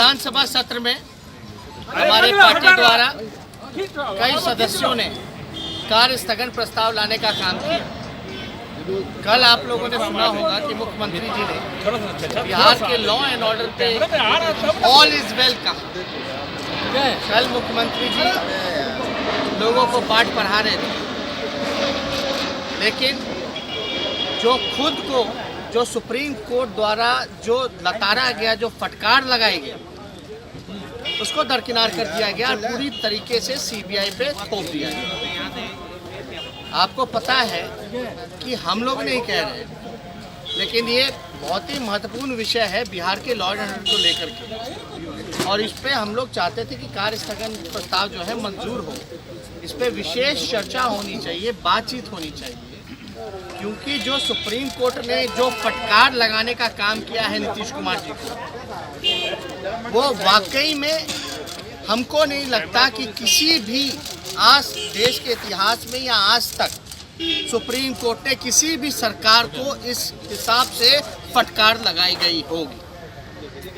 विधानसभा सत्र में हमारे पार्टी द्वारा कई सदस्यों ने कार्य स्थगन प्रस्ताव लाने का काम किया। कल आप लोगों ने सुना होगा कि मुख्यमंत्री जी ने बिहार के लॉ एंड ऑर्डर पे ऑल इज वेल कहा। कल मुख्यमंत्री जी लोगों को पाठ पढ़ा रहे थे, लेकिन जो सुप्रीम कोर्ट द्वारा जो लताड़ा गया, जो फटकार लगाई गई, उसको दरकिनार कर दिया गया और पूरी तरीके से सीबीआई पे थोप दिया गया। आपको पता है कि हम लोग नहीं कह रहे, लेकिन ये बहुत ही महत्वपूर्ण विषय है बिहार के लॉ एंड ऑर्डर को लेकर के, और इस पे हम लोग चाहते थे कि कार्य स्थगन प्रस्ताव जो है मंजूर हो। इस पे विशेष चर्चा होनी चाहिए, बातचीत होनी चाहिए, क्योंकि जो सुप्रीम कोर्ट ने जो फटकार लगाने का काम किया है नीतीश कुमार जी को, वो वाकई में हमको नहीं लगता कि किसी भी आज देश के इतिहास में या आज तक सुप्रीम कोर्ट ने किसी भी सरकार को इस हिसाब से फटकार लगाई गई होगी।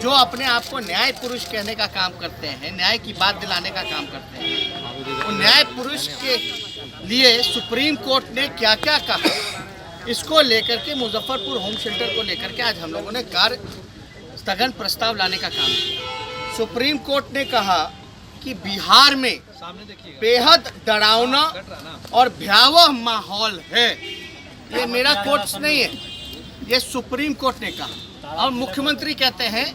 जो अपने आप को न्याय पुरुष कहने का काम करते हैं, न्याय की बात दिलाने का काम करते हैं, उन न्याय पुरुष के लिए सुप्रीम कोर्ट ने क्या क्या कहा, इसको लेकर के मुजफ्फरपुर होम शेल्टर को लेकर के आज हम लोगों ने कार्य स्थगन प्रस्ताव लाने का काम किया। सुप्रीम कोर्ट ने कहा कि बिहार में बेहद डरावना और भयावह माहौल है। ये मेरा कोर्ट नहीं है, ये सुप्रीम कोर्ट ने कहा। और मुख्यमंत्री कहते हैं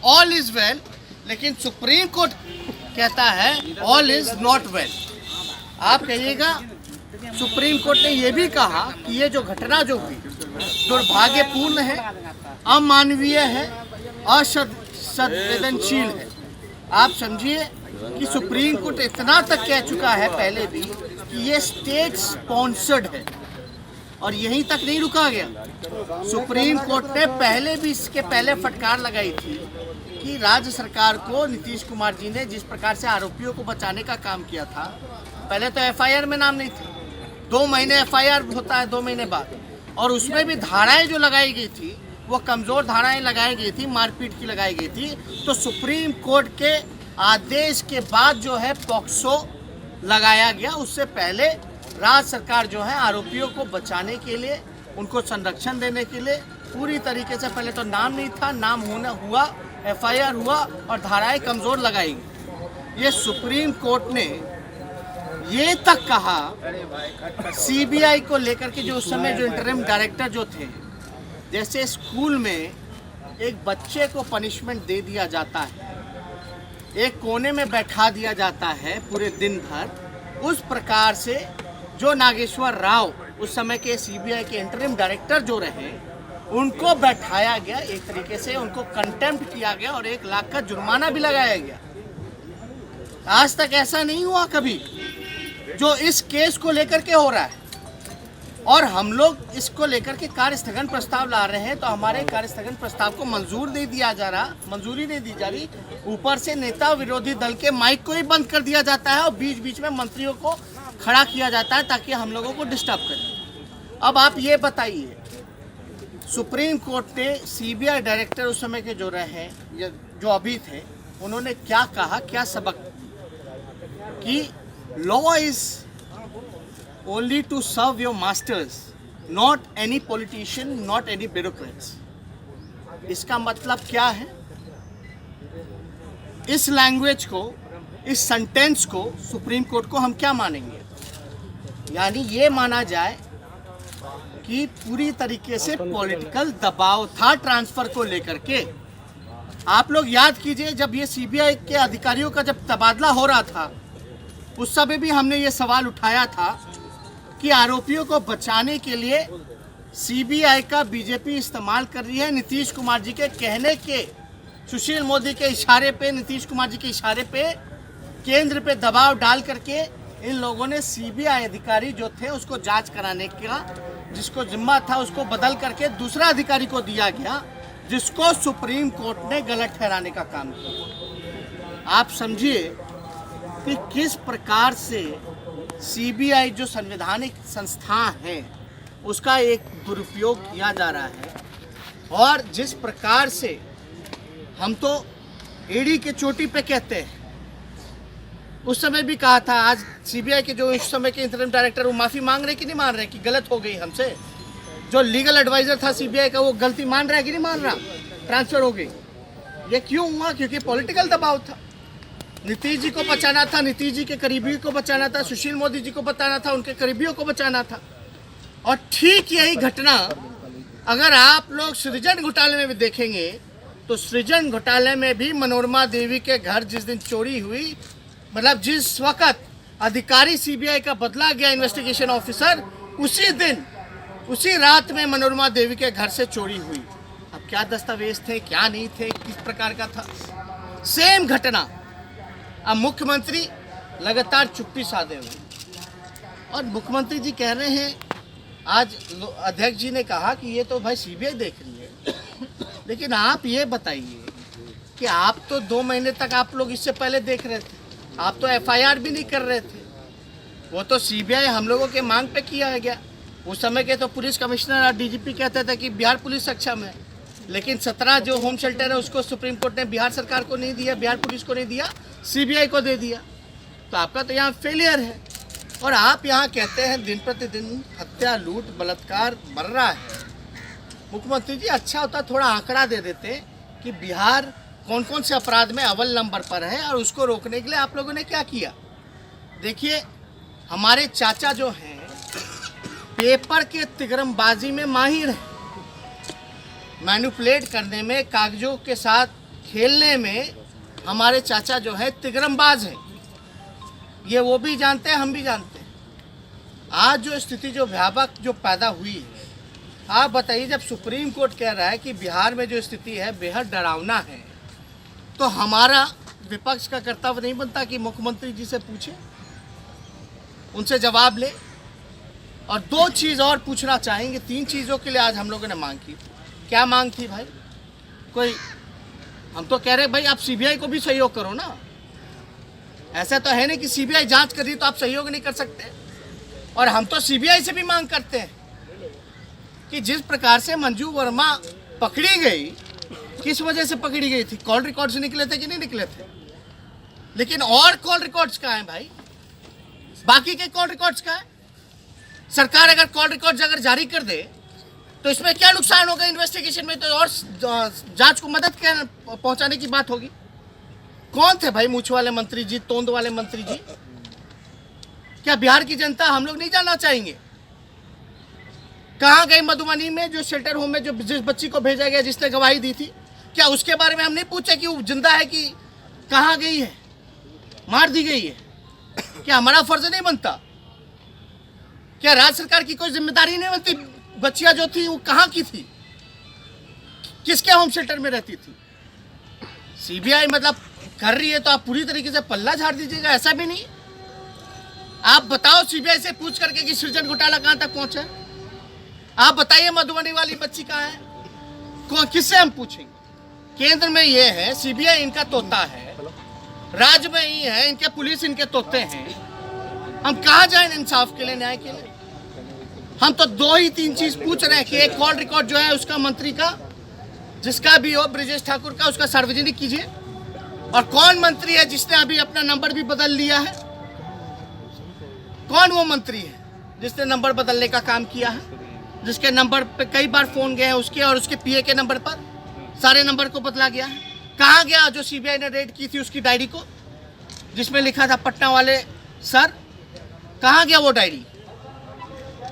ऑल इज वेल, लेकिन सुप्रीम कोर्ट कहता है ऑल इज नॉट वेल। आप कहिएगा, सुप्रीम कोर्ट ने यह भी कहा कि ये जो घटना जो हुई दुर्भाग्यपूर्ण है, अमानवीय है, असंवेदनशील है। आप समझिए कि सुप्रीम कोर्ट इतना तक कह चुका है पहले भी कि ये स्टेट स्पॉन्सर्ड है, और यहीं तक नहीं रुका गया। सुप्रीम कोर्ट ने पहले भी इसके पहले फटकार लगाई थी कि राज्य सरकार को नीतीश कुमार जी ने जिस प्रकार से आरोपियों को बचाने का काम किया था, पहले तो एफआईआर में नाम नहीं थे, 2 महीने एफआईआर होता है 2 महीने बाद, और उसमें भी धाराएं जो लगाई गई थी वो कमज़ोर धाराएं लगाई गई थी, मारपीट की लगाई गई थी। तो सुप्रीम कोर्ट के आदेश के बाद जो है पॉक्सो लगाया गया। उससे पहले राज्य सरकार जो है आरोपियों को बचाने के लिए, उनको संरक्षण देने के लिए पूरी तरीके से, पहले तो नाम नहीं था, नाम होना हुआ, एफआईआर हुआ और धाराएं कमज़ोर लगाई गई। ये सुप्रीम कोर्ट ने ये तक कहा सीबीआई को लेकर के, जो उस समय जो इंटरिम डायरेक्टर जो थे, जैसे स्कूल में एक बच्चे को पनिशमेंट दे दिया जाता है, एक कोने में बैठा दिया जाता है पूरे दिन भर, उस प्रकार से जो नागेश्वर राव उस समय के सीबीआई के इंटरिम डायरेक्टर जो रहे, उनको बैठाया गया, एक तरीके से उनको कंटेम्प्ट किया गया और 1 लाख का जुर्माना भी लगाया गया। आज तक ऐसा नहीं हुआ कभी जो इस केस को लेकर के हो रहा है, और हम लोग इसको लेकर के कार्य स्थगन प्रस्ताव ला रहे हैं। तो हमारे कार्य स्थगन प्रस्ताव को मंजूरी नहीं दी जा रही। ऊपर से नेता विरोधी दल के माइक को ही बंद कर दिया जाता है और बीच बीच में मंत्रियों को खड़ा किया जाता है ताकि हम लोगों को डिस्टर्ब करें। अब आप ये बताइए, सुप्रीम कोर्ट ने सीबीआई डायरेक्टर उस समय के जो रहे, जो अभी थे, उन्होंने क्या कहा, क्या सबक, कि law is only to serve your masters, not any politician, not any bureaucrats। इसका मतलब क्या है? इस लैंग्वेज को, इस सेंटेंस को, सुप्रीम कोर्ट को हम क्या मानेंगे? यानी ये माना जाए कि पूरी तरीके से पॉलिटिकल दबाव था ट्रांसफर को लेकर के। आप लोग याद कीजिए, जब ये सीबीआई के अधिकारियों का जब तबादला हो रहा था, उस समय भी हमने ये सवाल उठाया था कि आरोपियों को बचाने के लिए सीबीआई का बीजेपी इस्तेमाल कर रही है। नीतीश कुमार जी के कहने के, सुशील मोदी के इशारे पे, नीतीश कुमार जी के इशारे पे केंद्र पे दबाव डाल करके इन लोगों ने सीबीआई अधिकारी जो थे उसको जांच कराने का, जिसको जिम्मा था, उसको बदल करके दूसरा अधिकारी को दिया गया, जिसको सुप्रीम कोर्ट ने गलत ठहराने का काम किया। आप समझिए कि किस प्रकार से सीबीआई जो संवैधानिक संस्था है उसका एक दुरुपयोग किया जा रहा है, और जिस प्रकार से हम तो एड़ी के चोटी पे कहते हैं। उस समय भी कहा था, आज सीबीआई के जो उस समय के इंटरिम डायरेक्टर वो माफ़ी मांग रहे कि नहीं मान रहे कि गलत हो गई हमसे। जो लीगल एडवाइज़र था सीबीआई का वो गलती मान रहा है कि नहीं मान रहा, ट्रांसफ़र हो गई। ये क्यों हुआ? क्योंकि पॉलिटिकल दबाव था। नीतीश जी को बचाना था, नीतीश जी के करीबियों को बचाना था, सुशील मोदी जी को बचाना था, उनके करीबियों को बचाना था। और ठीक यही घटना अगर आप लोग सृजन घोटाले में भी देखेंगे तो सृजन घोटाले में भी मनोरमा देवी के घर जिस दिन चोरी हुई, मतलब जिस वक्त अधिकारी सीबीआई का बदला गया इन्वेस्टिगेशन ऑफिसर, उसी दिन उसी रात में मनोरमा देवी के घर से चोरी हुई। अब क्या दस्तावेज थे, क्या नहीं थे, किस प्रकार का था, सेम घटना। अब मुख्यमंत्री लगातार चुप्पी साधे हुए और मुख्यमंत्री जी कह रहे हैं, आज अध्यक्ष जी ने कहा कि ये तो भाई सीबीआई देख रही है, लेकिन आप ये बताइए कि आप तो 2 महीने तक आप लोग इससे पहले देख रहे थे, आप तो एफआईआर भी नहीं कर रहे थे। वो तो सीबीआई हम लोगों के मांग पे किया गया। उस समय के तो पुलिस कमिश्नर और डीजीपी कहते थे कि बिहार पुलिस सक्षम है, लेकिन 17 जो होम शेल्टर है उसको सुप्रीम कोर्ट ने बिहार सरकार को नहीं दिया, बिहार पुलिस को नहीं दिया, सीबीआई को दे दिया। तो आपका तो यहाँ फेलियर है। और आप यहाँ कहते हैं दिन प्रतिदिन हत्या, लूट, बलात्कार बढ़ रहा है। मुख्यमंत्री जी, अच्छा होता थोड़ा आंकड़ा दे देते कि बिहार कौन कौन से अपराध में अव्वल नंबर पर है और उसको रोकने के लिए आप लोगों ने क्या किया। देखिए, हमारे चाचा जो हैं पेपर के तिगरमबाजी में माहिर हैं, मैनिपुलेट करने में, कागजों के साथ खेलने में हमारे चाचा जो है तिगरमबाज हैं। ये वो भी जानते हैं, हम भी जानते हैं। आज जो स्थिति जो व्यापक जो पैदा हुई है, आप बताइए, जब सुप्रीम कोर्ट कह रहा है कि बिहार में जो स्थिति है बेहद डरावना है, तो हमारा विपक्ष का कर्तव्य नहीं बनता कि मुख्यमंत्री जी से पूछे, उनसे जवाब ले। और 2 चीज़ और पूछना चाहेंगे, 3 चीज़ों के लिए आज हम लोगों ने मांग की। क्या मांग थी भाई? कोई, हम तो कह रहे भाई आप सीबीआई को भी सहयोग करो ना। ऐसा तो है नहीं कि सीबीआई जांच कर रही तो आप सहयोग नहीं कर सकते। और हम तो सीबीआई से भी मांग करते हैं कि जिस प्रकार से मंजू वर्मा पकड़ी गई, किस वजह से पकड़ी गई थी? कॉल रिकॉर्ड्स निकले थे कि नहीं निकले थे? लेकिन और कॉल रिकॉर्ड्स कहाँ हैं भाई? बाकी के कॉल रिकॉर्ड्स कहाँ हैं? सरकार अगर कॉल रिकॉर्ड्स अगर जारी कर दे तो इसमें क्या नुकसान होगा इन्वेस्टिगेशन में? तो और जांच को मदद पहुंचाने की बात होगी। कौन थे भाई मूछ वाले मंत्री जी, तोंद वाले मंत्री जी? क्या बिहार की जनता, हम लोग नहीं जानना चाहेंगे? कहाँ गई मधुबनी में जो शेल्टर होम में जो जिस बच्ची को भेजा गया, जिसने गवाही दी थी, क्या उसके बारे में हम नहीं पूछे कि वो जिंदा है कि कहाँ गई है, मार दी गई है? क्या हमारा फर्ज नहीं बनता? क्या राज्य सरकार की कोई जिम्मेदारी नहीं बनती? बच्चियां जो थी वो कहाँ की थी, किसके होम शेल्टर में रहती थी? सीबीआई मतलब कर रही है तो आप पूरी तरीके से पल्ला झाड़ दीजिएगा, ऐसा भी नहीं। आप बताओ सीबीआई से पूछ करके कि सृजन घोटाला कहाँ तक पहुंचा। आप बताइए मधुबनी वाली बच्ची कहाँ है, कौन, किससे हम पूछेंगे? केंद्र में ये है, सीबीआई इनका तोता है, राज्य में ही है, इनके पुलिस इनके तोते हैं। हम कहाँ जाएं इंसाफ के लिए, न्याय के लिए? हम तो 2 ही 3 चीज पूछ रहे हैं कि एक कॉल रिकॉर्ड जो है उसका मंत्री का, जिसका भी हो, ब्रिजेश ठाकुर का, उसका सार्वजनिक कीजिए। और कौन मंत्री है जिसने अभी अपना नंबर भी बदल लिया है? कौन वो मंत्री है जिसने नंबर बदलने का काम किया है, जिसके नंबर पे कई बार फोन गए हैं उसके और उसके पीए के नंबर पर सारे नंबर को बदला गया है? कहाँ गया जो सीबीआई ने रेड की थी उसकी डायरी को, जिसमें लिखा था पटना वाले सर? कहाँ गया वो डायरी?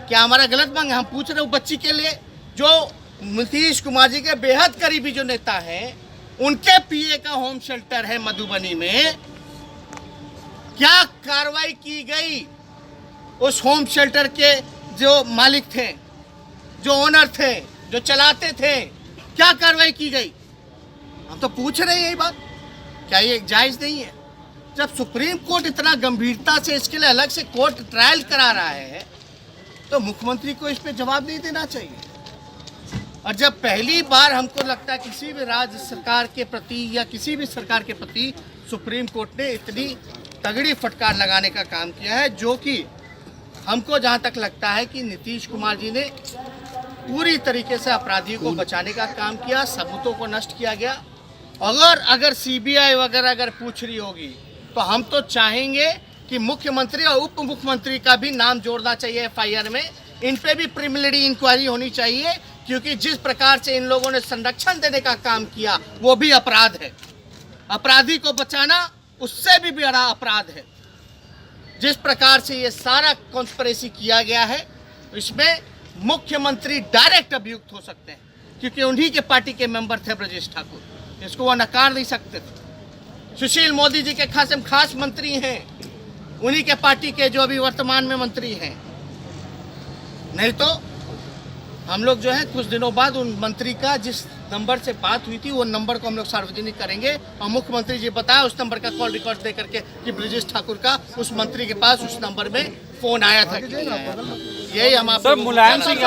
क्या हमारा गलत मांग? हम पूछ रहे हो बच्ची के लिए, जो नीतीश कुमार जी के बेहद करीबी जो नेता हैं, उनके पीए का होम शेल्टर है मधुबनी में। क्या कार्रवाई की गई उस होम शेल्टर के जो मालिक थे, जो ओनर थे, जो चलाते थे? क्या कार्रवाई की गई? हम तो पूछ रहे हैं यही बात। क्या ये जायज़ नहीं है? जब सुप्रीम कोर्ट इतना गंभीरता से इसके लिए अलग से कोर्ट ट्रायल करा रहा है तो मुख्यमंत्री को इस पे जवाब नहीं देना चाहिए। और जब पहली बार हमको लगता है किसी भी राज्य सरकार के प्रति या किसी भी सरकार के प्रति सुप्रीम कोर्ट ने इतनी तगड़ी फटकार लगाने का काम किया है, जो कि हमको जहां तक लगता है कि नीतीश कुमार जी ने पूरी तरीके से अपराधियों को बचाने का काम किया, सबूतों को नष्ट किया गया। अगर सीबीआई वगैरह अगर पूछ रही होगी तो हम तो चाहेंगे कि मुख्यमंत्री और उप मुख्यमंत्री का भी नाम जोड़ना चाहिए एफआईआर में। इन पे भी प्रिलिमिनरी इंक्वायरी होनी चाहिए, क्योंकि जिस प्रकार से इन लोगों ने संरक्षण देने का काम किया वो भी अपराध है। अपराधी को बचाना उससे भी बड़ा अपराध है। जिस प्रकार से ये सारा कॉन्स्पिरेसी किया गया है, इसमें मुख्यमंत्री डायरेक्ट अभियुक्त हो सकते हैं, क्योंकि उन्हीं के पार्टी के मेंबर थे ब्रजेश ठाकुर। इसको वो नकार नहीं सकते थे। सुशील मोदी जी के खास मंत्री हैं, उन्हीं के पार्टी के जो अभी वर्तमान में मंत्री हैं। नहीं तो हम लोग जो है कुछ दिनों बाद उन मंत्री का जिस नंबर से बात हुई थी वो नंबर को हम लोग सार्वजनिक करेंगे, और मुख्यमंत्री जी बताया उस नंबर का कॉल रिकॉर्ड दे करके कि ब्रजेश ठाकुर का उस मंत्री के पास उस नंबर में फोन आया था। यही हम आप मुलायम सिंह